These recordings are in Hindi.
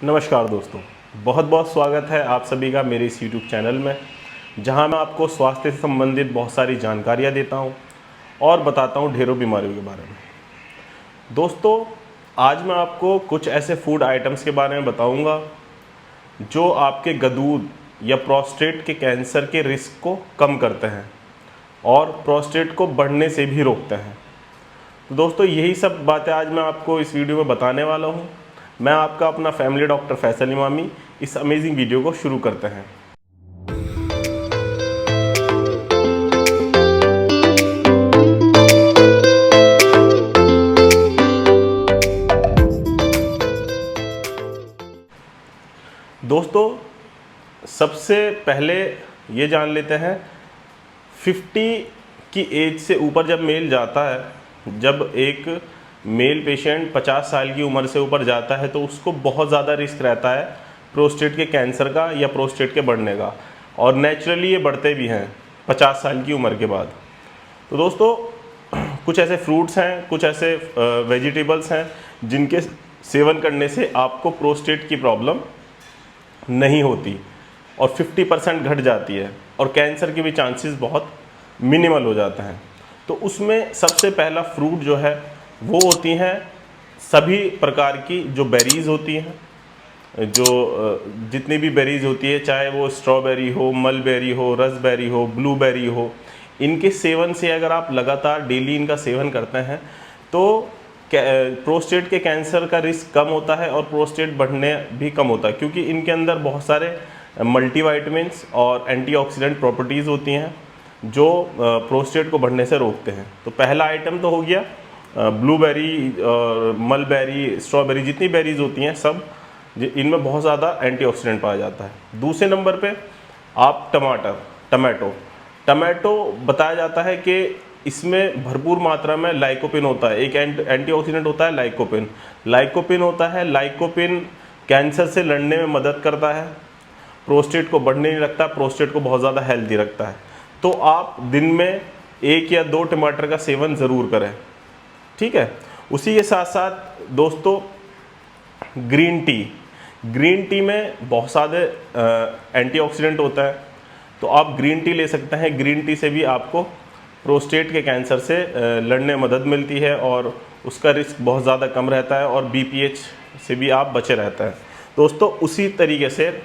नमस्कार दोस्तों, बहुत बहुत स्वागत है आप सभी का मेरे इस YouTube चैनल में, जहां मैं आपको स्वास्थ्य से संबंधित बहुत सारी जानकारियां देता हूं और बताता हूं ढेरों बीमारियों के बारे में। दोस्तों, आज मैं आपको कुछ ऐसे फूड आइटम्स के बारे में बताऊंगा जो आपके गदूद या प्रोस्टेट के कैंसर के रिस्क को कम करते हैं और प्रोस्टेट को बढ़ने से भी रोकते हैं। तो दोस्तों, यही सब बातें आज मैं आपको इस वीडियो में बताने वाला हूँ। मैं आपका अपना फैमिली डॉक्टर फैसल इमामी। इस अमेजिंग वीडियो को शुरू करते हैं। दोस्तों, सबसे पहले ये जान लेते हैं 50 की एज से ऊपर जब मेल जाता है, जब एक मेल पेशेंट 50 साल की उम्र से ऊपर जाता है तो उसको बहुत ज़्यादा रिस्क रहता है प्रोस्टेट के कैंसर का या प्रोस्टेट के बढ़ने का, और नेचुरली ये बढ़ते भी हैं 50 साल की उम्र के बाद। तो दोस्तों, कुछ ऐसे फ्रूट्स हैं, कुछ ऐसे वेजिटेबल्स हैं जिनके सेवन करने से आपको प्रोस्टेट की प्रॉब्लम नहीं होती और 50% घट जाती है और कैंसर के भी चांसेस बहुत मिनिमल हो जाते हैं। तो उसमें सबसे पहला फ्रूट जो है वो होती हैं सभी प्रकार की जो बेरीज़ होती हैं, जो जितनी भी बेरीज़ होती है, चाहे वो स्ट्रॉबेरी हो, मलबेरी हो, रसबेरी हो, ब्लूबेरी हो, इनके सेवन से अगर आप लगातार डेली इनका सेवन करते हैं तो प्रोस्टेट के कैंसर का रिस्क कम होता है और प्रोस्टेट बढ़ने भी कम होता है, क्योंकि इनके अंदर बहुत सारे मल्टीविटामिन्स और एंटीऑक्सीडेंट प्रॉपर्टीज़ होती हैं जो प्रोस्टेट को बढ़ने से रोकते हैं। तो पहला आइटम तो हो गया ब्लूबेरी, मलबेरी, स्ट्रॉबेरी, जितनी बेरीज होती हैं सब, इनमें बहुत ज़्यादा एंटीऑक्सीडेंट पाया जाता है। दूसरे नंबर पे आप टमाटो बताया जाता है कि इसमें भरपूर मात्रा में लाइकोपिन होता है। एक एंटीऑक्सीडेंट होता है लाइकोपिन होता है। लाइकोपिन कैंसर से लड़ने में मदद करता है, प्रोस्टेट को बढ़ने नहीं रखता, प्रोस्टेट को बहुत ज़्यादा हेल्दी रखता है। तो आप दिन में 1 या 2 टमाटर का सेवन ज़रूर करें, ठीक है। उसी के साथ साथ दोस्तों, ग्रीन टी में बहुत सारे एंटीऑक्सीडेंट होता है, तो आप ग्रीन टी ले सकते हैं। ग्रीन टी से भी आपको प्रोस्टेट के कैंसर से लड़ने में मदद मिलती है और उसका रिस्क बहुत ज़्यादा कम रहता है और बीपीएच से भी आप बचे रहते हैं। दोस्तों, उसी तरीके से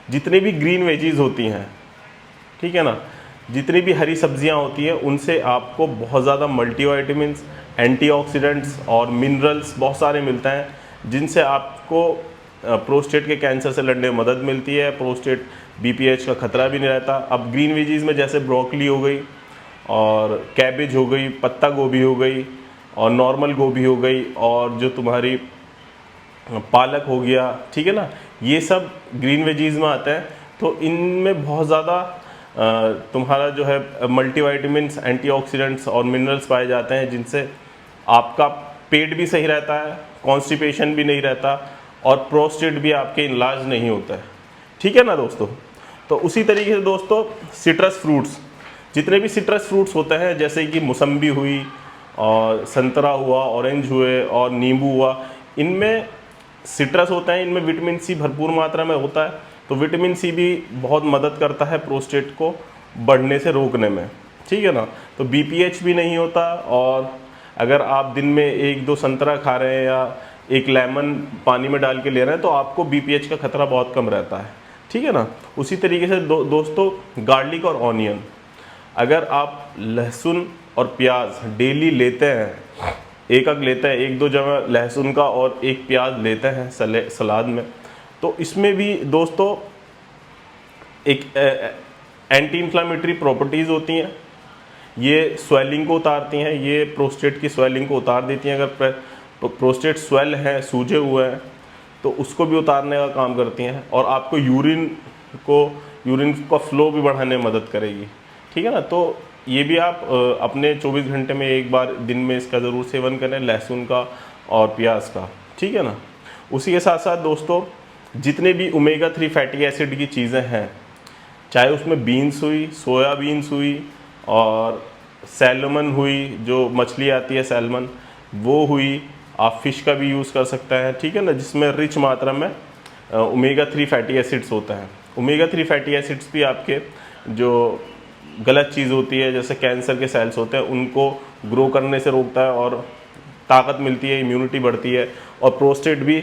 जितनी भी ग्रीन वेजीज होती हैं, ठीक है ना, जितनी भी हरी सब्जियां होती हैं, उनसे आपको बहुत ज़्यादा मल्टीविटामिन्स, एंटीऑक्सीडेंट्स और मिनरल्स बहुत सारे मिलते हैं, जिनसे आपको प्रोस्टेट के कैंसर से लड़ने में मदद मिलती है। प्रोस्टेट बीपीएच का खतरा भी नहीं रहता। अब ग्रीन वेजीज में जैसे ब्रोकली हो गई और कैबेज हो गई, पत्ता गोभी हो गई और नॉर्मल गोभी हो गई और जो तुम्हारी पालक हो गया, ठीक है ना, ये सब ग्रीन वेजीज में आते हैं। तो इनमें बहुत ज़्यादा तुम्हारा जो है मल्टीविटामिन्स, एंटीऑक्सीडेंट्स और मिनरल्स पाए जाते हैं, जिनसे आपका पेट भी सही रहता है, कॉन्स्टिपेशन भी नहीं रहता और प्रोस्टेट भी आपके इलाज नहीं होता है, ठीक है ना दोस्तों। तो उसी तरीके से दोस्तों, सिट्रस फ्रूट्स, जितने भी सिट्रस फ्रूट्स होते हैं, जैसे कि मौसम्बी हुई और संतरा हुआ, ऑरेंज हुए और नींबू हुआ, इनमें सिट्रस होते हैं, इनमें विटामिन सी भरपूर मात्रा में होता है। तो विटामिन सी भी बहुत मदद करता है प्रोस्टेट को बढ़ने से रोकने में, ठीक है ना। तो बीपीएच भी नहीं होता, और अगर आप दिन में 1-2 संतरा खा रहे हैं या एक लेमन पानी में डाल के ले रहे हैं तो आपको बीपीएच का खतरा बहुत कम रहता है, ठीक है ना। उसी तरीके से दोस्तों, गार्लिक और ऑनियन, अगर आप लहसुन और प्याज डेली लेते हैं, एक लेते हैं, 1-2 जगह लहसुन का और एक प्याज लेते हैं सलाद में, तो इसमें भी दोस्तों एक एंटी इन्फ्लामेटरी प्रॉपर्टीज़ होती हैं। ये स्वेलिंग को उतारती हैं, ये प्रोस्टेट की स्वेलिंग को उतार देती हैं। अगर प्रोस्टेट स्वेल है, सूजे हुए हैं, तो उसको भी उतारने का काम करती हैं और आपको यूरिन का फ्लो भी बढ़ाने में मदद करेगी, ठीक है ना। तो ये भी आप अपने 24 घंटे में एक बार दिन में इसका ज़रूर सेवन करें, लहसुन का और प्याज का, ठीक है ना। उसी के साथ साथ दोस्तों, जितने भी ओमेगा 3 फैटी एसिड की चीज़ें हैं, चाहे उसमें बीन्स हुई, सोयाबीन्स हुई और सैल्मन हुई, जो मछली आती है सैल्मन, वो हुई, आप फ़िश का भी यूज़ कर सकते हैं, ठीक है ना, जिसमें रिच मात्रा में ओमेगा 3 फैटी एसिड्स होता है। ओमेगा 3 फैटी एसिड्स भी आपके जो गलत चीज़ होती है, जैसे कैंसर के सेल्स होते हैं, उनको ग्रो करने से रोकता है और ताकत मिलती है, इम्यूनिटी बढ़ती है, और प्रोस्टेट भी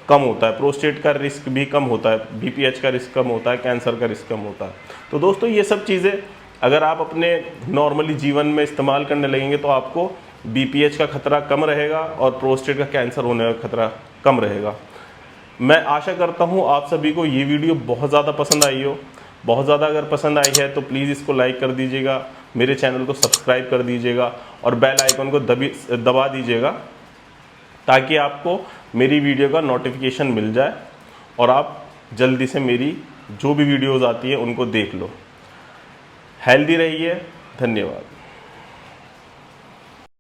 कम होता है, प्रोस्टेट का रिस्क भी कम होता है, बीपीएच का रिस्क कम होता है, कैंसर का रिस्क कम होता है। तो दोस्तों ये सब चीज़ें अगर आप अपने नॉर्मली जीवन में इस्तेमाल करने लगेंगे तो आपको बीपीएच का खतरा कम रहेगा और प्रोस्टेट का कैंसर होने का खतरा कम रहेगा। मैं आशा करता हूँ आप सभी को ये वीडियो बहुत ज़्यादा पसंद आई हो। बहुत ज़्यादा अगर पसंद आई है तो प्लीज़ इसको लाइक कर दीजिएगा, मेरे चैनल को सब्सक्राइब कर दीजिएगा और बेल आइकन को दबा दीजिएगा, ताकि आपको मेरी वीडियो का नोटिफिकेशन मिल जाए और आप जल्दी से मेरी जो भी वीडियोज़ आती है उनको देख लो। हेल्दी रहिए। धन्यवाद।